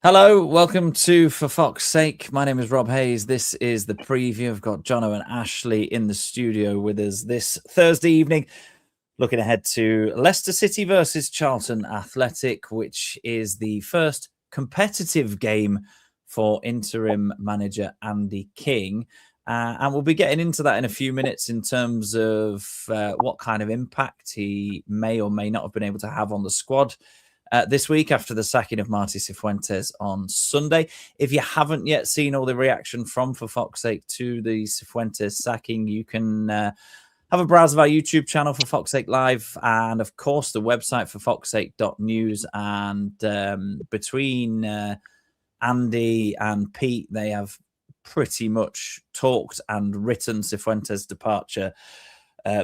Hello, welcome to For Fox's Sake. My name is Rob Hayes. This is the preview. I've got Jono and Ashley in the studio with us this Thursday evening, looking ahead to Leicester City versus Charlton Athletic, which is the first competitive game for interim manager Andy King. And we'll be getting into that in a few minutes in terms of what kind of impact he may or may not have been able to have on the squad this week after the sacking of Marty Cifuentes on Sunday. If you haven't yet seen all the reaction from For Fox's Sake to the Cifuentes sacking, you can have a browse of our YouTube channel, For Fox's Sake Live, and of course the website forfoxsake.news. And between Andy and Pete, they have pretty much talked and written Cifuentes' departure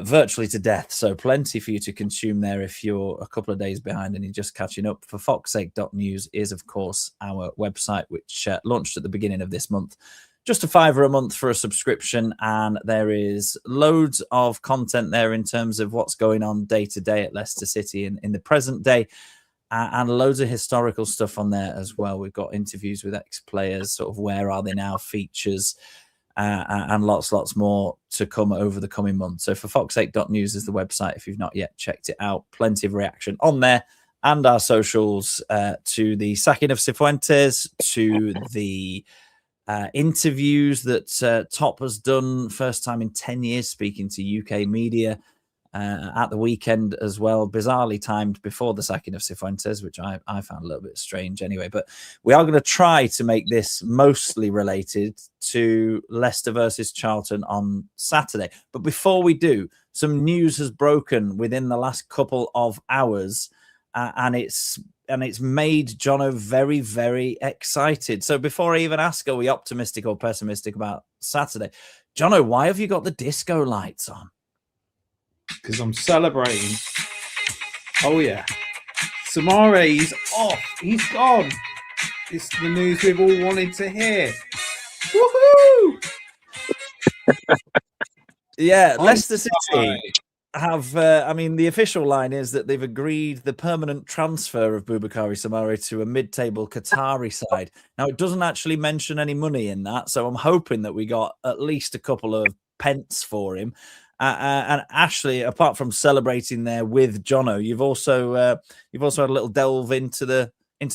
virtually to death. So plenty for you to consume there if you're a couple of days behind and you're just catching up. For forfoxsake.news is, of course, our website, which launched at the beginning of this month. Just $5 a month for a subscription, and there is loads of content there in terms of what's going on day to day at Leicester City in the present day, and loads of historical stuff on there as well. We've got interviews with ex-players, sort of where are they now, features, and lots more to come over the coming months. So forfoxsake.news is the website if you've not yet checked it out. Plenty of reaction on there, and our socials to the sacking of Cifuentes, to the interviews that Top has done, first time in 10 years speaking to UK media at the weekend as well, bizarrely timed before the sacking of Cifuentes, which I found a little bit strange anyway. But we are going to try to make this mostly related to Leicester versus Charlton on Saturday. But before we do, some news has broken within the last couple of hours, and it's made Jono very, very excited. So before I even ask, are we optimistic or pessimistic about Saturday? Jono, why have you got the disco lights on? Because I'm celebrating. Oh yeah, Soumare's off. He's gone. It's the news we've all wanted to hear. Woohoo! Yeah, Leicester City have. The official line is that they've agreed the permanent transfer of Boubakary Soumare to a mid-table Qatari side. Now, it doesn't actually mention any money in that, so I'm hoping that we got at least a couple of pence for him. And Ashley, apart from celebrating there with Jono, you've also had a little delve into the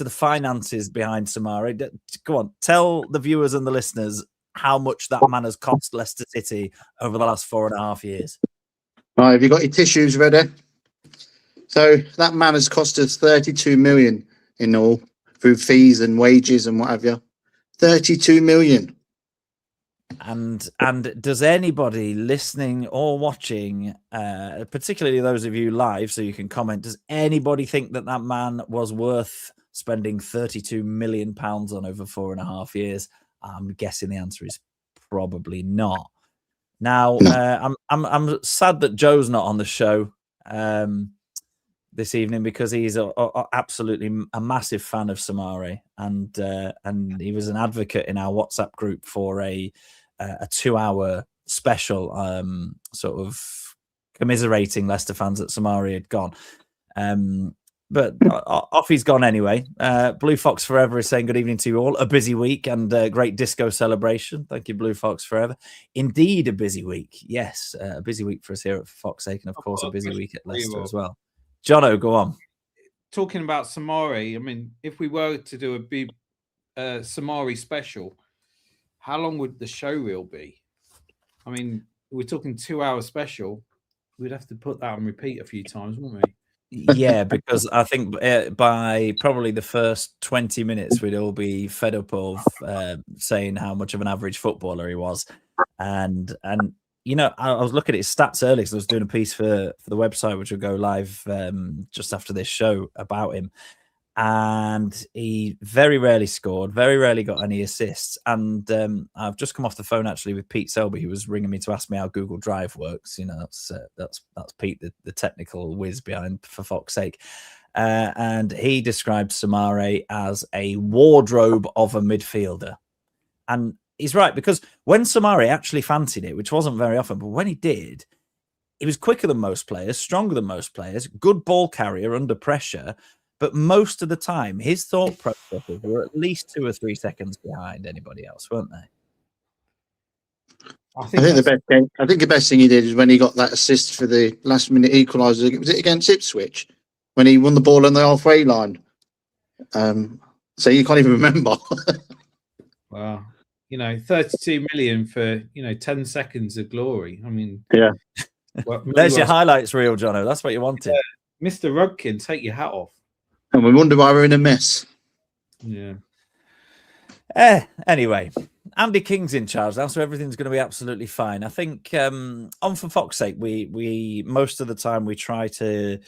finances behind Soumare. Go on, tell the viewers and the listeners how much that man has cost Leicester City over the last 4.5 years. Right, have you got your tissues ready? So that man has cost us 32 million in all, through fees and wages and what have you. 32 million. And does anybody listening or watching, particularly those of you live, so you can comment, does anybody think that man was worth spending 32 million pounds on over 4.5 years? I'm guessing the answer is probably not. Now, I'm sad that Joe's not on the show this evening, because he's absolutely a massive fan of Soumare, and he was an advocate in our WhatsApp group for a 2-hour special, sort of commiserating Leicester fans that Soumare had gone. But off he's gone anyway. Blue Fox Forever is saying good evening to you all. A busy week and a great disco celebration. Thank you, Blue Fox Forever. Indeed, a busy week. Yes, a busy week for us here at Fox's Sake, and of course a busy week at Leicester as well. Jono, go on. Talking about Soumare, I mean, if we were to do a big Soumare special, how long would the show reel be? I mean, we're talking 2-hour special. We'd have to put that on repeat a few times, wouldn't we? Yeah, because I think by probably the first 20 minutes, we'd all be fed up of saying how much of an average footballer he was. And you know, I was looking at his stats earlier because I was doing a piece for the website, which will go live just after this show about him. And he very rarely scored, very rarely got any assists. And I've just come off the phone actually with Pete Selby, who was ringing me to ask me how Google Drive works. You know, that's Pete, the technical whiz behind For Fox's Sake. And he described Soumare as a wardrobe of a midfielder. And he's right, because when Soumare actually fancied it, which wasn't very often, but when he did, he was quicker than most players, stronger than most players, good ball carrier under pressure. But most of the time, his thought processes were at least 2 or 3 seconds behind anybody else, weren't they? I think the best thing he did is when he got that assist for the last minute equaliser. Was it against Ipswich when he won the ball on the halfway line? So you can't even remember. Wow. 32 million for 10 seconds of glory. I mean, yeah. There's your highlights reel, Jono. That's what you wanted. Mr. Rudkin, take your hat off. And we wonder why we're in a mess. Yeah. Anyway, Andy King's in charge now, so everything's going to be absolutely fine. I think on For Fox's Sake, we most of the time we try to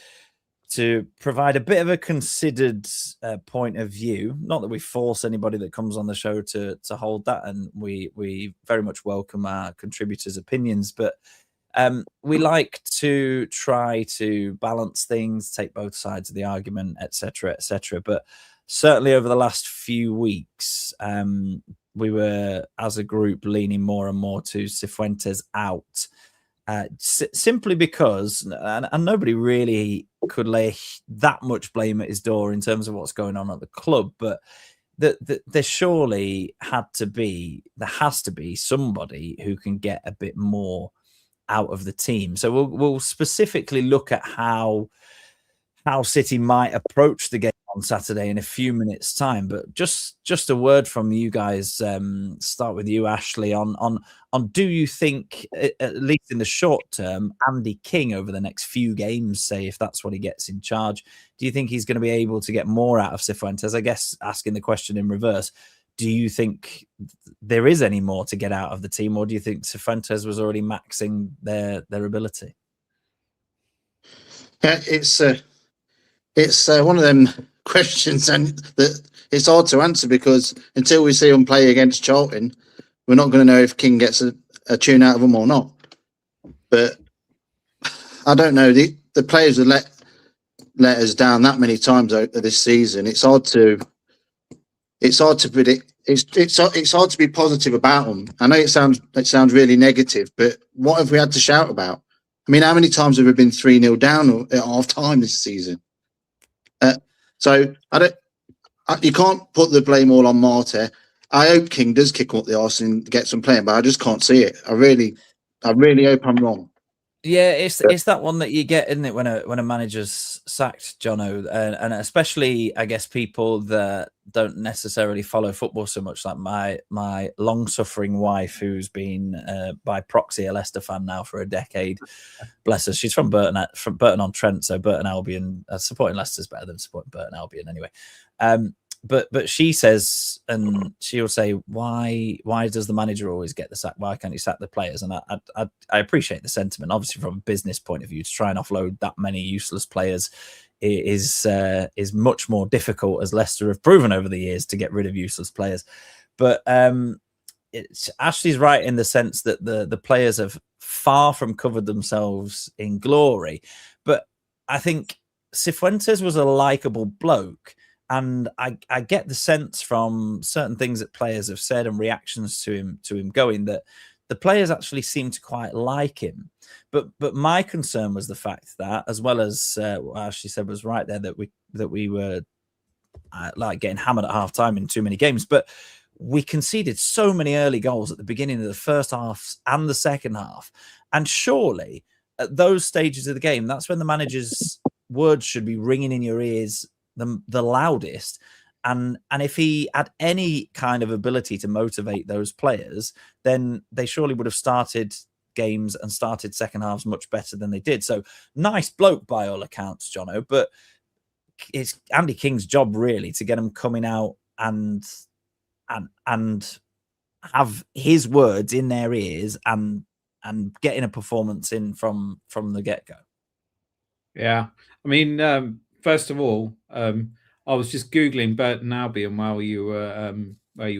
provide a bit of a considered point of view. Not that we force anybody that comes on the show to hold that, and we very much welcome our contributors' opinions, but we like to try to balance things, take both sides of the argument, etc., etc. But certainly over the last few weeks, we were, as a group, leaning more and more to Cifuentes out, simply because, and nobody really could lay that much blame at his door in terms of what's going on at the club, but there surely has to be somebody who can get a bit more out of the team. So we'll specifically look at how City might approach the game on Saturday in a few minutes' time. But just a word from you guys. Start with you, Ashley. On do you think, at least in the short term, Andy King over the next few games, say if that's what he gets in charge, do you think he's going to be able to get more out of Cifuentes? I guess asking the question in reverse. Do you think there is any more to get out of the team, or do you think Cifuentes was already maxing their ability? Yeah, it's one of them questions, and that it's hard to answer because until we see him play against Charlton, we're not going to know if King gets a tune out of him or not. But I don't know. The players have let us down that many times over this season. It's hard to predict. It's hard to be positive about them. I know it sounds really negative, but what have we had to shout about? I mean, how many times have we been 3-0 down at half time this season? So you can't put the blame all on Marte. I hope King does kick up the arse and get some playing, but I just can't see it. I really hope I'm wrong. Yeah, it's that one that you get, isn't it, when a manager's sacked, Jono, and especially, I guess, people that don't necessarily follow football so much, like my long-suffering wife, who's been by proxy a Leicester fan now for a decade. Bless her. She's from Burton-on-Trent, so Burton Albion, supporting Leicester's better than supporting Burton Albion anyway. But she says, and she'll say, why does the manager always get the sack? Why can't he sack the players? And I appreciate the sentiment. Obviously, from a business point of view, to try and offload that many useless players is much more difficult, as Leicester have proven over the years, to get rid of useless players. But Ashley's right in the sense that the players have far from covered themselves in glory. But I think Cifuentes was a likable bloke. And I get the sense from certain things that players have said and reactions to him going that the players actually seem to quite like him. But my concern was the fact that, as well as what Ashley said was right there, that we were like getting hammered at half time in too many games. But we conceded so many early goals at the beginning of the first half and the second half. And surely at those stages of the game, that's when the manager's words should be ringing in your ears the loudest, and if he had any kind of ability to motivate those players, then they surely would have started games and started second halves much better than they did. So nice bloke by all accounts, Jono, but it's Andy King's job really to get them coming out and have his words in their ears and getting a performance in from the get-go. Yeah, I mean, first of all, I was just Googling Burton Albion while you were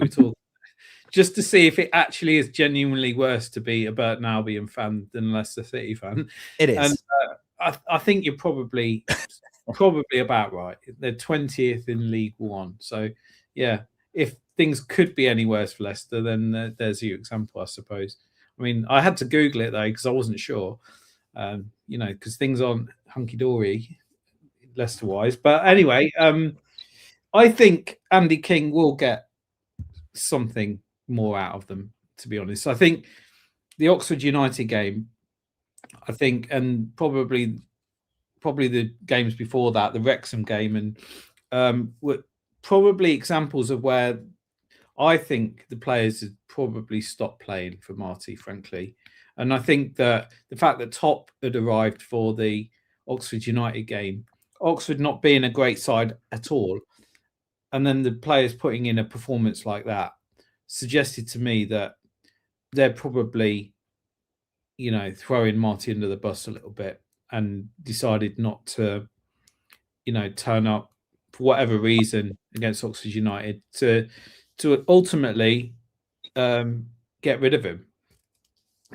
talking, just to see if it actually is genuinely worse to be a Burton Albion fan than a Leicester City fan. It is. And I think you're probably about right. They're 20th in League One. So, yeah, if things could be any worse for Leicester, then there's your example, I suppose. I mean, I had to Google it, though, because I wasn't sure, because things aren't hunky-dory. Leicester-wise. But anyway, I think Andy King will get something more out of them, to be honest. I think the Oxford United game, I think, and probably the games before that, the Wrexham game, and were probably examples of where I think the players had probably stopped playing for Marty, frankly. And I think that the fact that Top had arrived for the Oxford United game, Oxford not being a great side at all, and then the players putting in a performance like that suggested to me that they're probably, throwing Marty under the bus a little bit and decided not to, turn up for whatever reason against Oxford United to ultimately get rid of him.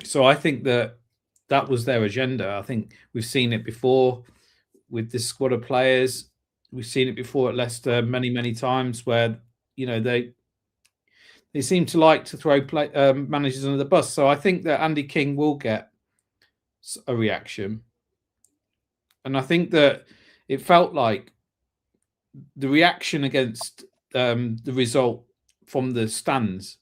So I think that was their agenda. I think we've seen it before with this squad of players. We've seen it before at Leicester many, many times where, they seem to like to throw managers under the bus. So I think that Andy King will get a reaction. And I think that it felt like the reaction against the result from the stands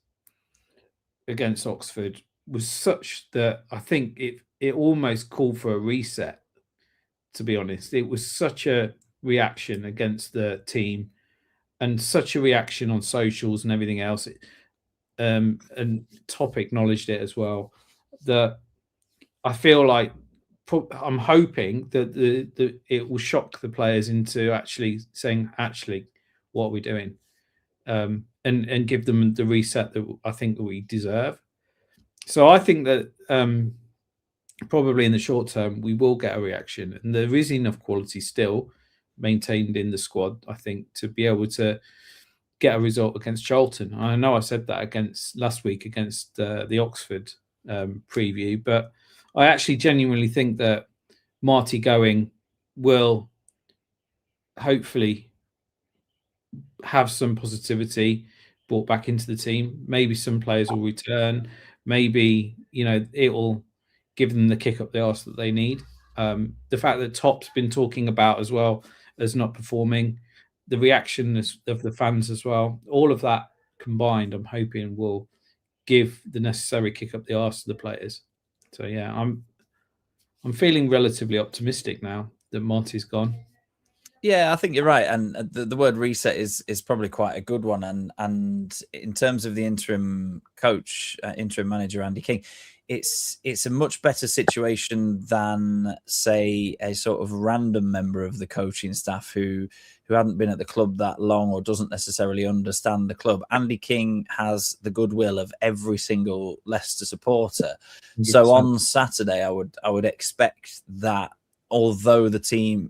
against Oxford was such that I think it almost called for a reset, to be honest. It was such a reaction against the team and such a reaction on socials and everything else. And Top acknowledged it as well, that I feel like I'm hoping that it will shock the players into actually saying, what are we doing? And give them the reset that I think that we deserve. So I think that probably in the short term, we will get a reaction. And there is enough quality still maintained in the squad, I think, to be able to get a result against Charlton. I know I said that last week against the Oxford preview, but I actually genuinely think that Marty going will hopefully have some positivity brought back into the team. Maybe some players will return. Maybe, it will give them the kick up the arse that they need. The fact that Top's been talking about as well as not performing, the reaction of the fans as well, all of that combined, I'm hoping will give the necessary kick up the arse to the players. So yeah, I'm feeling relatively optimistic now that Marty's gone. Yeah, I think you're right, and the word reset is probably quite a good one. And in terms of the interim coach, interim manager Andy King, it's a much better situation than, say, a sort of random member of the coaching staff who hadn't been at the club that long or doesn't necessarily understand the club. Andy King has the goodwill of every single Leicester supporter. 100%. So on Saturday, I would expect that, although the team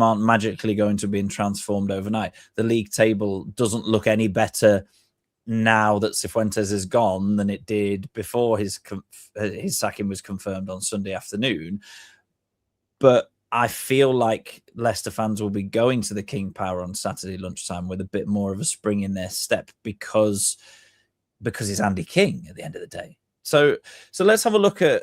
aren't magically going to be transformed overnight, the league table doesn't look any better now that Cifuentes is gone than it did before his sacking was confirmed on Sunday afternoon. But I feel like Leicester fans will be going to the King Power on Saturday lunchtime with a bit more of a spring in their step because it's Andy King at the end of the day. So let's have a look at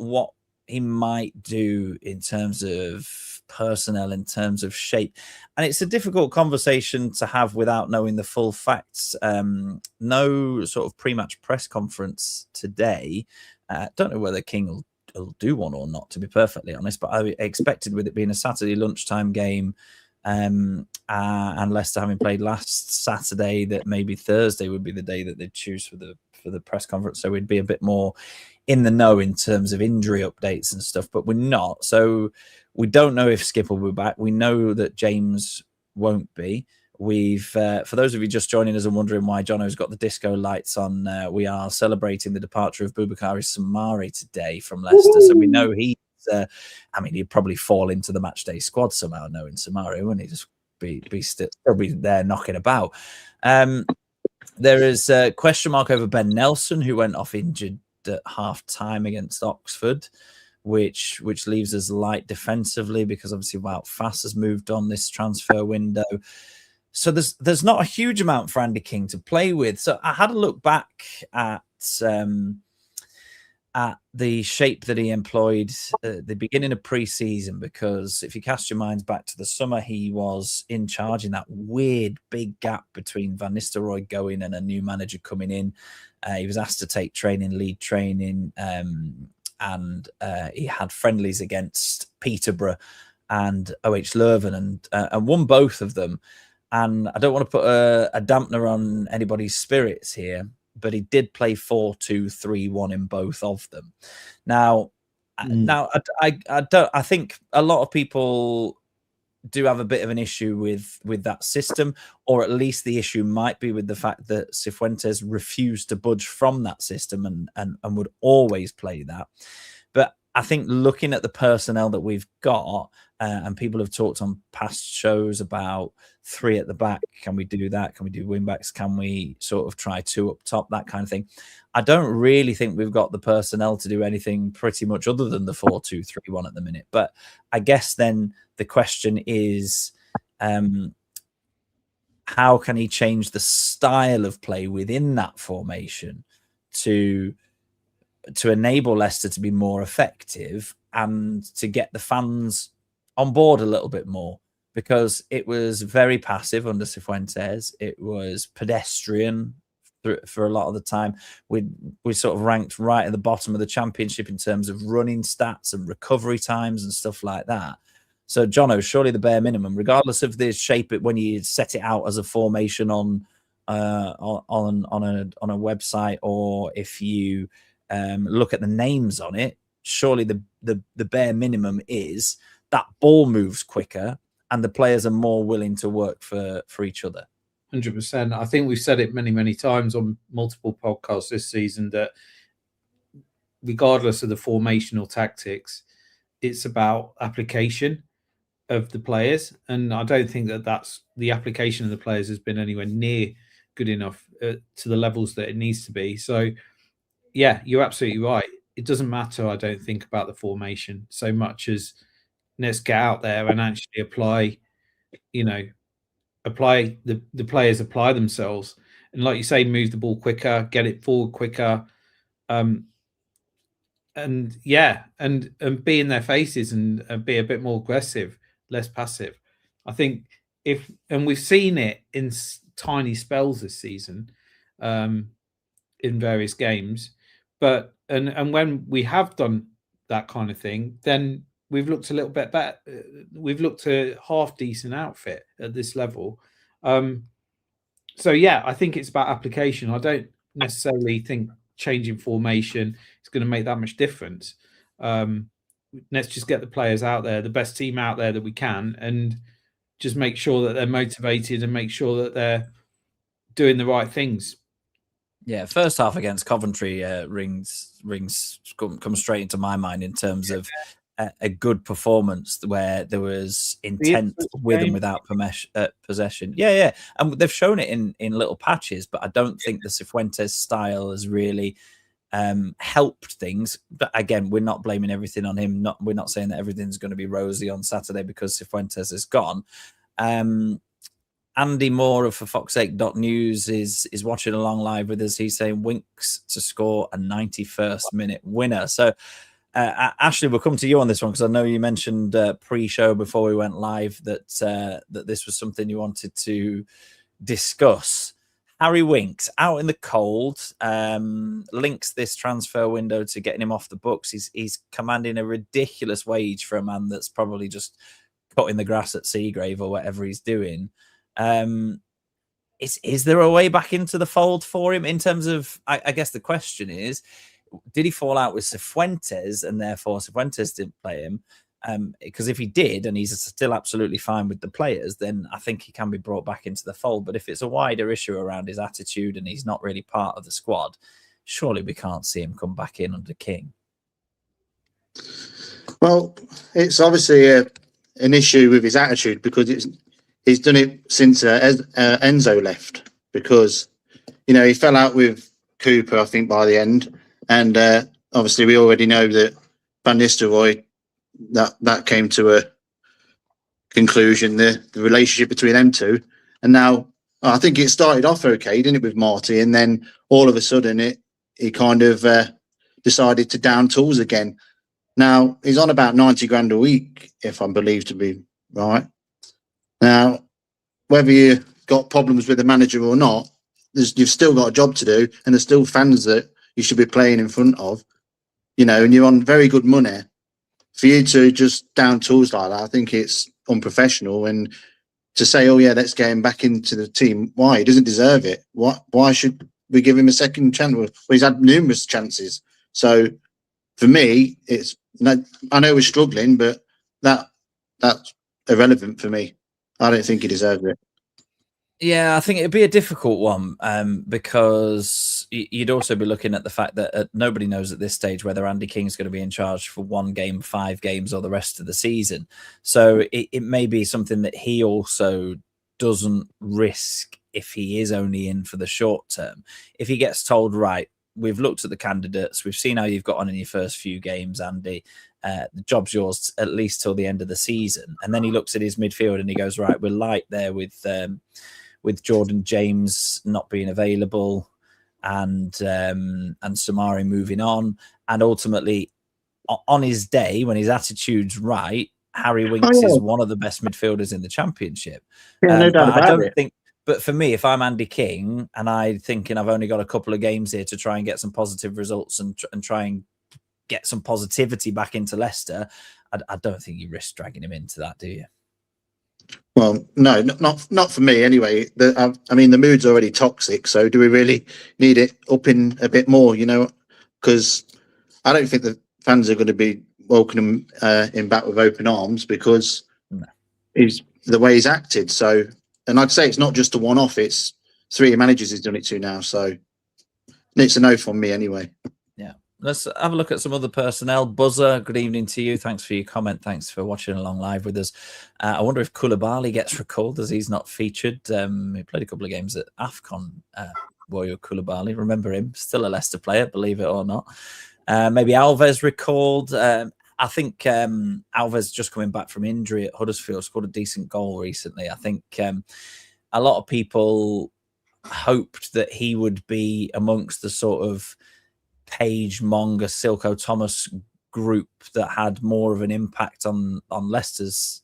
what he might do in terms of personnel, in terms of shape. And it's a difficult conversation to have without knowing the full facts. No sort of pre-match press conference today. Don't know whether King will do one or not, to be perfectly honest, but I expected, with it being a Saturday lunchtime game and Leicester having played last Saturday, that maybe Thursday would be the day that they'd choose for the press conference. So we'd be a bit more in the know in terms of injury updates and stuff, but we're not. So we don't know if Skip will be back. We know that James won't be. We've, for those of you just joining us and wondering why Jono's got the disco lights on, we are celebrating the departure of Boubakary Soumare today from Leicester. So we know he's, he'd probably fall into the match day squad somehow, knowing Soumare, wouldn't he? Just still be there knocking about. There is a question mark over Ben Nelson, who went off injured at half time against Oxford, which leaves us light defensively because obviously Wout Fass has moved on this transfer window. So there's not a huge amount for Andy King to play with. So I had a look back at at the shape that he employed at the beginning of pre-season, because if you cast your minds back to the summer, he was in charge in that weird big gap between Van Nistelrooy going and a new manager coming in. He was asked to take lead training, and he had friendlies against Peterborough and OH Leuven and won both of them. And I don't want to put a dampener on anybody's spirits here, but he did play 4-2-3-1 in both of them. Now I think a lot of people do have a bit of an issue with that system, or at least the issue might be with the fact that Cifuentes refused to budge from that system and would always play that. But I think looking at the personnel that we've got, and people have talked on past shows about 3 at the back. Can we do that? Can we do wing backs? Can we sort of try 2 up top? That kind of thing. I don't really think we've got the personnel to do anything pretty much other than the 4-2-3-1 at the minute. But I guess then the question is, how can he change the style of play within that formation to enable Leicester to be more effective and to get the fans on board a little bit more? Because it was very passive under Cifuentes. It was pedestrian for a lot of the time. We sort of ranked right at the bottom of the championship in terms of running stats and recovery times and stuff like that. So, Jono, surely the bare minimum, regardless of the shape, when you set it out as a formation on a website, or if you look at the names on it, surely the bare minimum is that ball moves quicker and the players are more willing to work for each other. 100%. I think we've said it many, many times on multiple podcasts this season that regardless of the formational tactics, it's about application of the players. And I don't think that's the application of the players has been anywhere near good enough to the levels that it needs to be. So, yeah, you're absolutely right. It doesn't matter, I don't think, about the formation so much as let's get out there and actually apply the players apply themselves. And like you say, move the ball quicker, get it forward quicker. And be in their faces and be a bit more aggressive, less passive. I think we've seen it in tiny spells this season, in various games, but when we have done that kind of thing, then we've looked a little bit better. We've looked a half decent outfit at this level. So yeah, I think it's about application. I don't necessarily think changing formation is going to make that much difference. Let's just get the players out there, the best team out there that we can, and just make sure that they're motivated and make sure that they're doing the right things. Yeah, first half against Coventry comes straight into my mind in terms of a good performance where there was intent with and without possession. Yeah. And they've shown it in little patches, but I don't think the Cifuentes style has really helped things. But again, we're not blaming everything on him. We're not saying that everything's going to be rosy on Saturday because Cifuentes is gone. Andy Moore of forfoxsake.news is watching along live with us. He's saying Winks to score a 91st minute winner. So Ashley, we'll come to you on this one because I know you mentioned pre-show before we went live that this was something you wanted to discuss. Harry Winks out in the cold, links this transfer window to getting him off the books. He's commanding a ridiculous wage for a man that's probably just cutting the grass at Seagrave or whatever he's doing. Is there a way back into the fold for him in terms of, I guess the question is, did he fall out with Cifuentes and therefore Cifuentes didn't play him? Because if he did and he's still absolutely fine with the players, then I think he can be brought back into the fold. But if it's a wider issue around his attitude and he's not really part of the squad, surely we can't see him come back in under King. Well, it's obviously an issue with his attitude because he's done it since Enzo left, because, he fell out with Cooper, I think, by the end. And obviously we already know that Van Nistelrooy, that came to a conclusion, the relationship between them two. And now I think it started off okay, didn't it, with Marty? And then all of a sudden he kind of decided to down tools again. Now, he's on about 90 grand a week, if I'm believed to be right. Now, whether you've got problems with the manager or not, you've still got a job to do, and there's still fans that you should be playing in front of, and you're on very good money. For you to just down tools like that, I think it's unprofessional. And to say, oh, yeah, let's get him back into the team, why? He doesn't deserve it. Why should we give him a second chance? Well, he's had numerous chances. So for me, I know we're struggling, but that's irrelevant for me. I don't think he deserves it. Yeah, I think it'd be a difficult one because you'd also be looking at the fact that nobody knows at this stage whether Andy King's going to be in charge for 1 game, 5 games, or the rest of the season. So it may be something that he also doesn't risk if he is only in for the short term. If he gets told, right, we've looked at the candidates, we've seen how you've got on in your first few games, Andy, the job's yours at least till the end of the season. And then he looks at his midfield and he goes, right, we're light there with Jordan James not being available and Soumare moving on. And ultimately, on his day, when his attitude's right, Harry Winks is one of the best midfielders in the Championship. Yeah, no doubt about it. But for me, if I'm Andy King and I'm thinking I've only got a couple of games here to try and get some positive results and try and get some positivity back into Leicester, I don't think you risk dragging him into that, do you? Well, no, not for me anyway. I mean, the mood's already toxic, so do we really need it up in a bit more, Because I don't think the fans are going to be welcoming him back with open arms because he's the way he's acted. So, and I'd say it's not just a one-off, it's 3 managers he's done it to now. So it's a no from me anyway. Yeah. Let's have a look at some other personnel. Buzzer, good evening to you. Thanks for your comment. Thanks for watching along live with us. I wonder if Koulibaly gets recalled as he's not featured. He played a couple of games at AFCON, Warrior Koulibaly. Remember him? Still a Leicester player, believe it or not. Maybe Alves recalled. I think Alves just coming back from injury at Huddersfield, scored a decent goal recently. I think a lot of people hoped that he would be amongst the sort of Page, Monga, Silko Thomas group that had more of an impact on Leicester's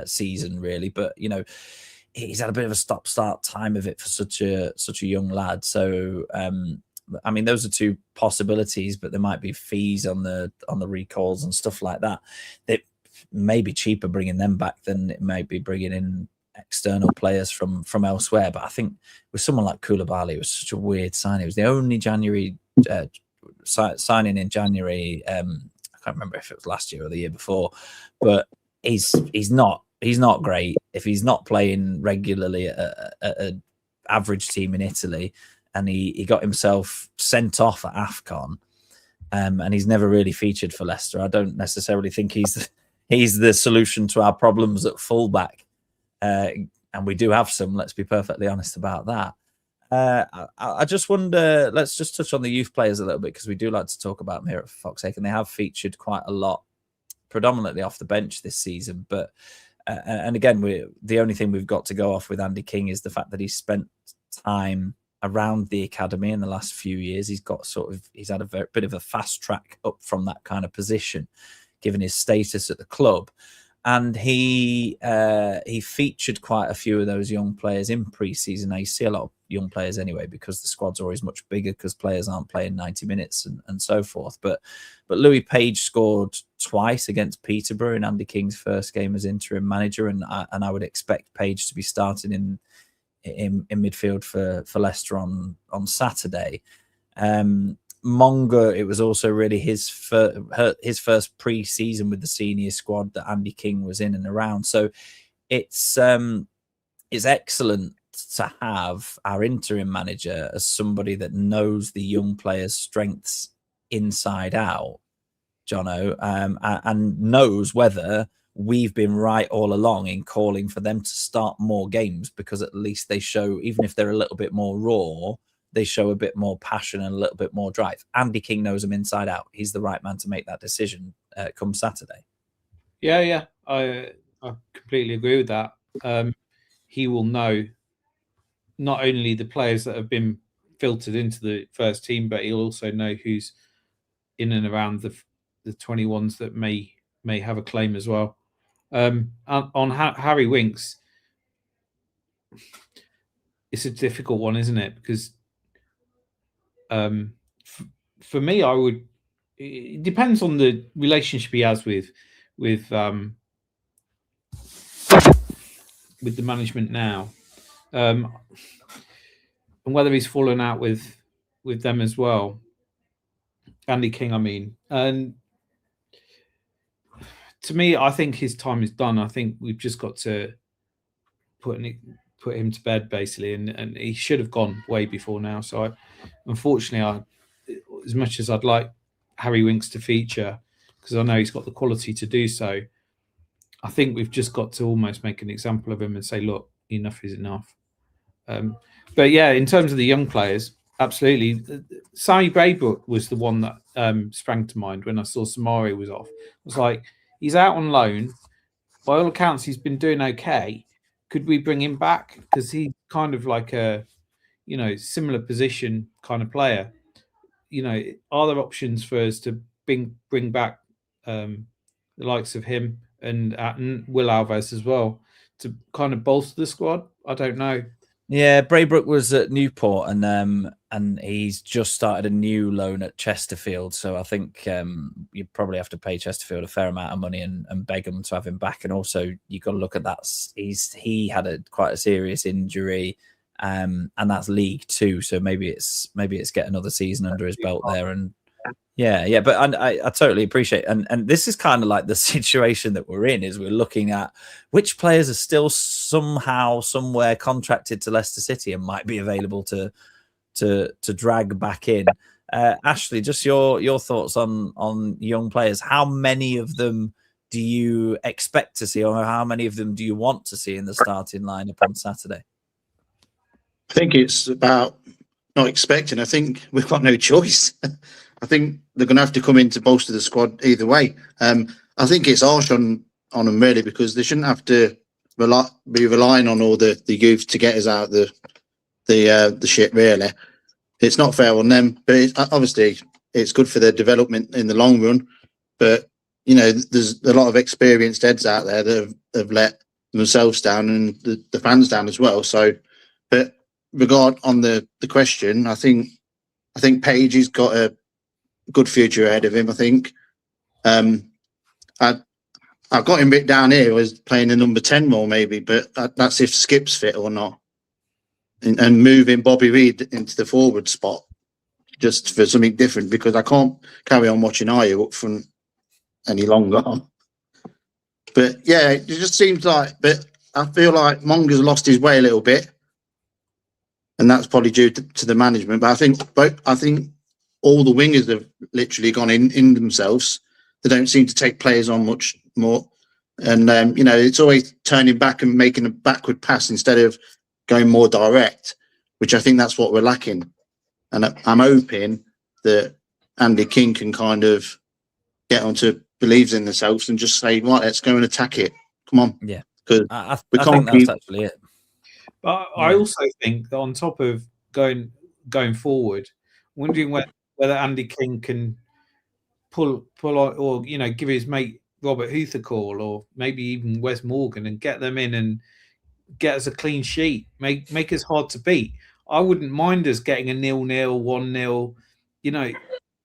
season, really. But he's had a bit of a stop-start time of it for such a young lad. So I mean, those are 2 possibilities, but there might be fees on the recalls and stuff like that. It may be cheaper bringing them back than it might be bringing in external players from elsewhere. But I think with someone like Koulibaly, it was such a weird signing. It was the only January signing in January. I can't remember if it was last year or the year before, but he's not great if he's not playing regularly at an average team in Italy. And he got himself sent off at AFCON, and he's never really featured for Leicester. I don't necessarily think he's the solution to our problems at fullback, and we do have some. Let's be perfectly honest about that. I just wonder, let's just touch on the youth players a little bit because we do like to talk about them here at Fox's Sake, and they have featured quite a lot, predominantly off the bench this season. But and again, the only thing we've got to go off with Andy King is the fact that he's spent time around the academy in the last few years. He's had a bit of a fast track up from that kind of position, given his status at the club. And he featured quite a few of those young players in pre-season. Now, you see a lot of young players anyway, because the squad's always much bigger because players aren't playing 90 minutes and so forth. But Louis Page scored twice against Peterborough in Andy King's first game as interim manager, and I would expect Page to be starting in midfield for Leicester on Saturday. Monga, it was also really his first pre-season with the senior squad that Andy King was in and around. So it's excellent to have our interim manager as somebody that knows the young players' strengths inside out, Jono, and knows whether we've been right all along in calling for them to start more games, because at least they show, even if they're a little bit more raw, they show a bit more passion and a little bit more drive. Andy King knows them inside out. He's the right man to make that decision come Saturday. Yeah, I completely agree with that. He will know not only the players that have been filtered into the first team, but he'll also know who's in and around the 21s that may have a claim as well. On Harry Winks, it's a difficult one, isn't it? Because for me, it depends on the relationship he has with the management now, and whether he's fallen out with them as well. Andy King, I mean. And to me, I think his time is done. I think we've just got to put him to bed, basically, and he should have gone way before now. So, unfortunately, as much as I'd like Harry Winks to feature, because I know he's got the quality to do so, I think we've just got to almost make an example of him and say, look, enough is enough. But yeah, in terms of the young players, absolutely. Sammy Braybrook was the one that sprang to mind when I saw Soumare was off. I was like, he's out on loan. By all accounts, he's been doing okay. Could we bring him back? Because he's kind of like a, similar position kind of player. Are there options for us to bring back the likes of him and Will Alves as well to kind of bolster the squad? I don't know. Yeah, Braybrook was at Newport, and he's just started a new loan at Chesterfield. So I think you probably have to pay Chesterfield a fair amount of money and beg them to have him back. And also, you've got to look at that. He had quite a serious injury, and that's League Two. So maybe it's get another season under his belt there. And yeah. But I totally appreciate it. And this is kind of like the situation that we're in, is we're looking at which players are still somehow, somewhere contracted to Leicester City and might be available to drag back in. Ashley, just your thoughts on young players. How many of them do you expect to see, or how many of them do you want to see in the starting lineup on Saturday? I think it's about not expecting. I think we've got no choice. I think they're going to have to come in to bolster the squad either way. I think it's harsh on them, really, because they shouldn't have to be relying on all the youth to get us out the shit, really. It's not fair on them, but obviously it's good for their development in the long run. But, there's a lot of experienced heads out there that have let themselves down and the fans down as well. So, but regard on the question, I think Page has got a good future ahead of him. I think I've got him written down here as playing the number 10 role, maybe, but that's if Skip's fit or not, and moving Bobby Reid into the forward spot just for something different, because I can't carry on watching Ayew up front any longer. But yeah, it just seems like, but I feel like Monger's lost his way a little bit, and that's probably due to the management. But I think all the wingers have literally gone in themselves. They don't seem to take players on much more. And, it's always turning back and making a backward pass instead of going more direct, which I think that's what we're lacking. And I'm hoping that Andy King can kind of get onto believes in themselves and just say, right, let's go and attack it. Come on. Yeah. Because I think that's actually it. But I also think that on top of going forward, wondering whether Andy King can pull on, or give his mate Robert Huth a call, or maybe even Wes Morgan, and get them in and get us a clean sheet, make us hard to beat. I wouldn't mind us getting a 0-0, 1-0.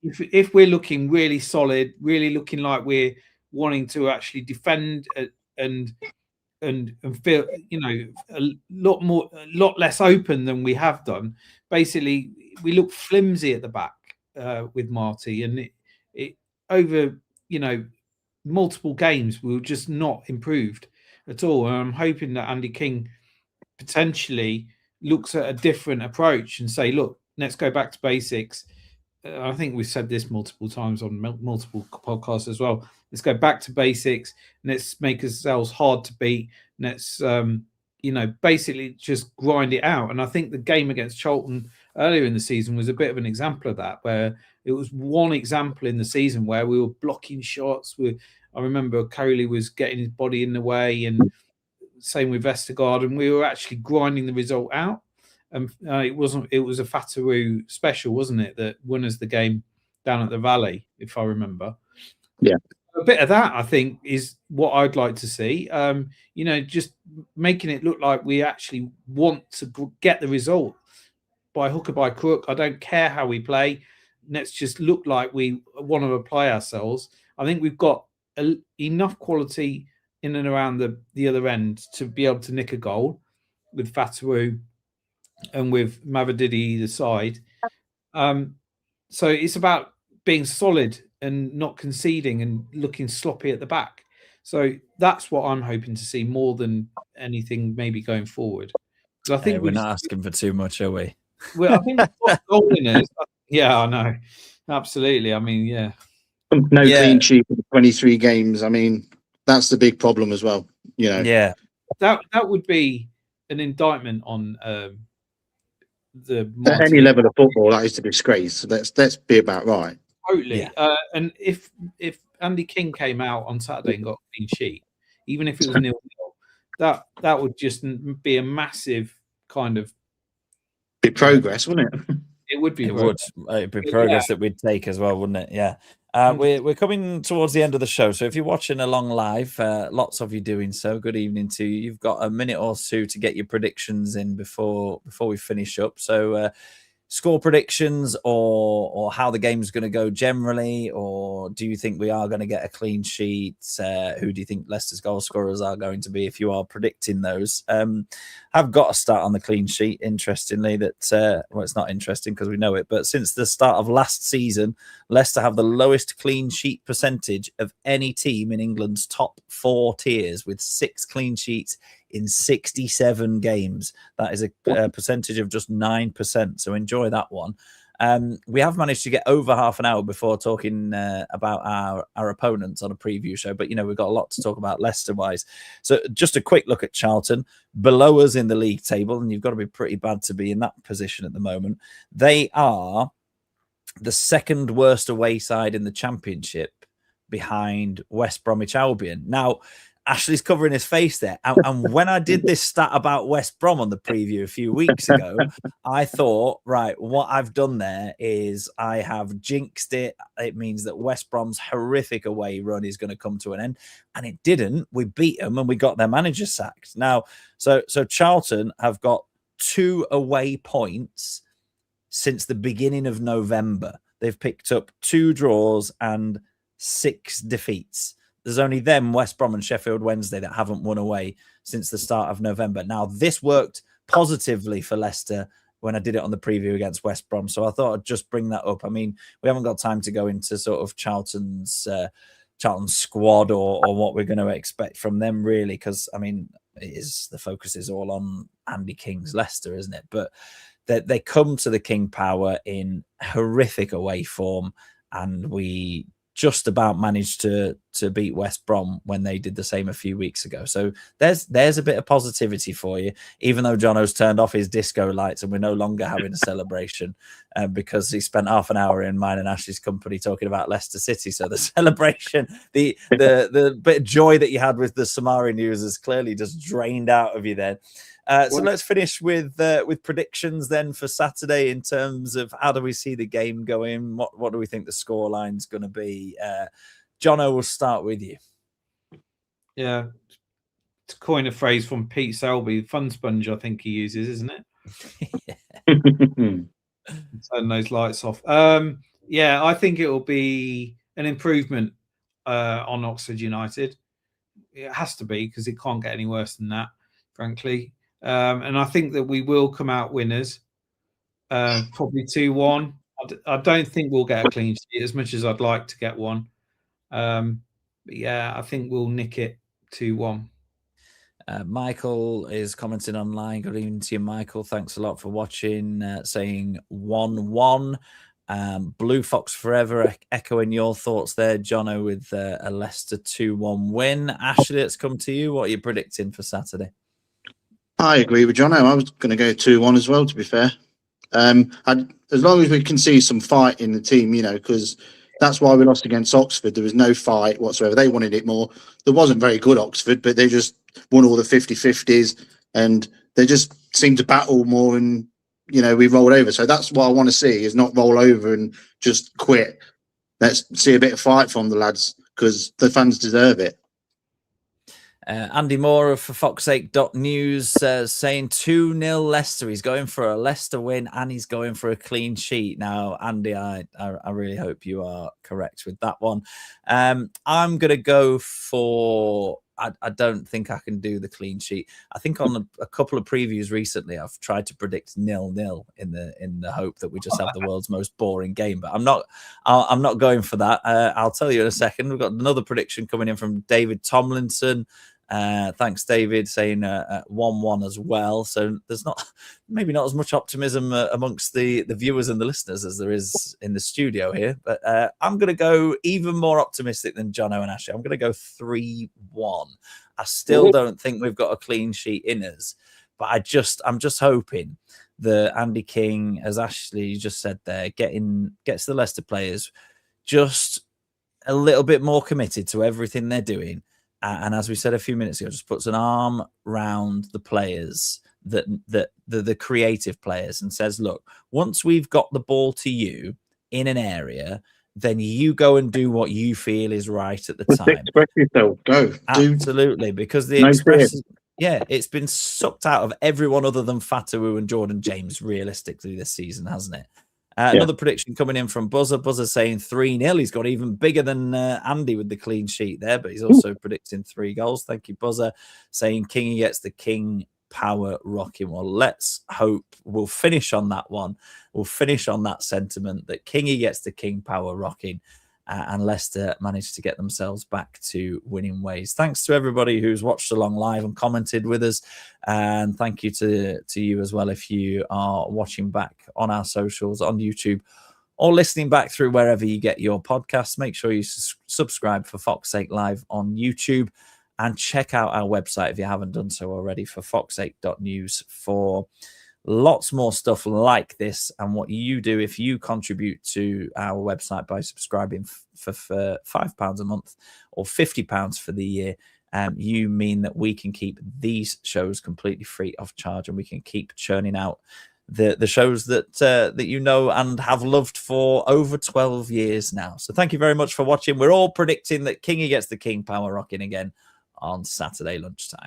If we're looking really solid, really looking like we're wanting to actually defend and feel a lot less open than we have done. Basically, we look flimsy at the back with Marty, and it over multiple games we were just not improved at all. And I'm hoping that Andy King potentially looks at a different approach and say, look, let's go back to basics. I think we've said this multiple times on multiple podcasts as well. Let's go back to basics. Let's make ourselves hard to beat. Let's, basically just grind it out. And I think the game against Charlton earlier in the season was a bit of an example of that, where it was one example in the season where we were blocking shots. I remember Coley was getting his body in the way, and same with Vestergaard, and we were actually grinding the result out. It was a Fataru special, wasn't it, that won us the game down at the Valley, if I remember. Yeah. A bit of that, I think, is what I'd like to see. Just making it look like we actually want to get the result by hook or by crook. I don't care how we play. Let's just look like we want to apply ourselves. I think we've got enough quality in and around the other end to be able to nick a goal with Fatawu and with Mavadidi either side. So it's about being solid and not conceding and looking sloppy at the back. So that's what I'm hoping to see more than anything maybe going forward. Because I think we're not asking for too much, are we? Well, I think we've got goal winners. Yeah, I know. Absolutely. I mean, yeah. No clean sheet in 23 games. I mean, that's the big problem as well. Yeah. That would be an indictment on at any level of football. That is a disgrace. Let's be about right. Totally. Yeah. And if Andy King came out on Saturday and got a clean sheet, even if it was 0-0, that would just be a massive kind of be progress, wouldn't it? It would be. It'd be progress that we'd take as well, wouldn't it? Yeah. We're coming towards the end of the show, so if you're watching along live, lots of you doing so. Good evening to you. You've got a minute or two to get your predictions in before we finish up. So, score predictions or how the game's going to go generally, or do you think we are going to get a clean sheet? Who do you think Leicester's goal scorers are going to be if you are predicting those? I've got to start on the clean sheet, interestingly, that, well, it's not interesting because we know it, but since the start of last season, Leicester have the lowest clean sheet percentage of any team in England's top 4 tiers with 6 clean sheets in 67 games. That is a percentage of just 9%. So enjoy that one. We have managed to get over half an hour before talking about our opponents on a preview show, but we've got a lot to talk about Leicester wise. So just a quick look at Charlton, below us in the league table, and you've got to be pretty bad to be in that position at the moment. They are the second worst away side in the Championship behind West Bromwich Albion. Now, Ashley's covering his face there. And when I did this stat about West Brom on the preview a few weeks ago, I thought, right, what I've done there is I have jinxed it. It means that West Brom's horrific away run is going to come to an end. And it didn't. We beat them and we got their manager sacked. Now, so Charlton have got 2 away points since the beginning of November. They've picked up 2 draws and 6 defeats. There's only them, West Brom and Sheffield Wednesday, that haven't won away since the start of November. Now, this worked positively for Leicester when I did it on the preview against West Brom. So I thought I'd just bring that up. I mean, we haven't got time to go into sort of Charlton's squad or what we're going to expect from them, really, because, I mean, the focus is all on Andy King's Leicester, isn't it? But they come to the King Power in horrific away form, and we just about managed to beat West Brom when they did the same a few weeks ago. So there's a bit of positivity for you, even though Jono's turned off his disco lights and we're no longer having a celebration because he spent half an hour in mine and Ashley's company talking about Leicester City. So the celebration, the bit of joy that you had with the Soumare news is clearly just drained out of you then. So let's finish with predictions then for Saturday in terms of how do we see the game going? What do we think the scoreline's going to be? Jono, we'll start with you. Yeah, to coin a phrase from Pete Selby, fun sponge, I think he uses, isn't it? Turn those lights off. Yeah, I think it will be an improvement on Oxford United. It has to be because it can't get any worse than that, frankly. And I think that we will come out winners, probably 2-1. I don't think we'll get a clean sheet as much as I'd like to get one. But yeah, I think we'll nick it 2-1. Michael is commenting online. Good evening to you, Michael. Thanks a lot for watching, saying 1-1. Blue Fox Forever echoing your thoughts there, Jono, with a Leicester 2-1 win. Ashley, let's come to you. What are you predicting for Saturday? I agree with Jono. I was going to go 2-1 as well, to be fair. As long as we can see some fight in the team, because that's why we lost against Oxford. There was no fight whatsoever. They wanted it more. There wasn't very good Oxford, but they just won all the 50-50s and they just seemed to battle more and, we rolled over. So that's what I want to see, is not roll over and just quit let's see a bit of fight from the lads because the fans deserve it. Andy Moore for foxsake.news saying 2-0 Leicester. He's going for a Leicester win and he's going for a clean sheet. Now, Andy, I really hope you are correct with that one. I'm going to go for... I don't think I can do the clean sheet. I think on a couple of previews recently, I've tried to predict 0-0 in the hope that we just have the world's most boring game. But I'm not going for that. I'll tell you in a second. We've got another prediction coming in from David Tomlinson. Thanks, David, saying 1-1 as well. So there's maybe not as much optimism amongst the viewers and the listeners as there is in the studio here. But I'm going to go even more optimistic than Jono and Ashley. I'm going to go 3-1. I still don't think we've got a clean sheet in us, but I'm just hoping that Andy King, as Ashley just said there, gets the Leicester players just a little bit more committed to everything they're doing. And as we said a few minutes ago, just puts an arm round the players, the creative players, and says, look, once we've got the ball to you in an area, then you go and do what you feel is right at the time. Express yourself. Go. Absolutely. Because the express, it's been sucked out of everyone other than Fatawu and Jordan James realistically this season, hasn't it? Another prediction coming in from Buzzer. Buzzer saying 3-0. He's got even bigger than Andy with the clean sheet there, but he's also predicting 3 goals. Thank you, Buzzer. Saying Kingy gets the King power rocking. Well, let's hope we'll finish on that one. We'll finish on that sentiment that Kingy gets the King power rocking. And Leicester managed to get themselves back to winning ways. Thanks to everybody who's watched along live and commented with us. And thank you to you as well if you are watching back on our socials, on YouTube, or listening back through wherever you get your podcasts. Make sure you subscribe for Fox's Sake Live on YouTube and check out our website if you haven't done so already for foxsake.news for lots more stuff like this. And what you do if you contribute to our website by subscribing for £5 a month or £50 for the year, you mean that we can keep these shows completely free of charge, and we can keep churning out the shows that you know and have loved for over 12 years now. So thank you very much for watching. We're all predicting that Kingy gets the King power rocking again on Saturday lunchtime.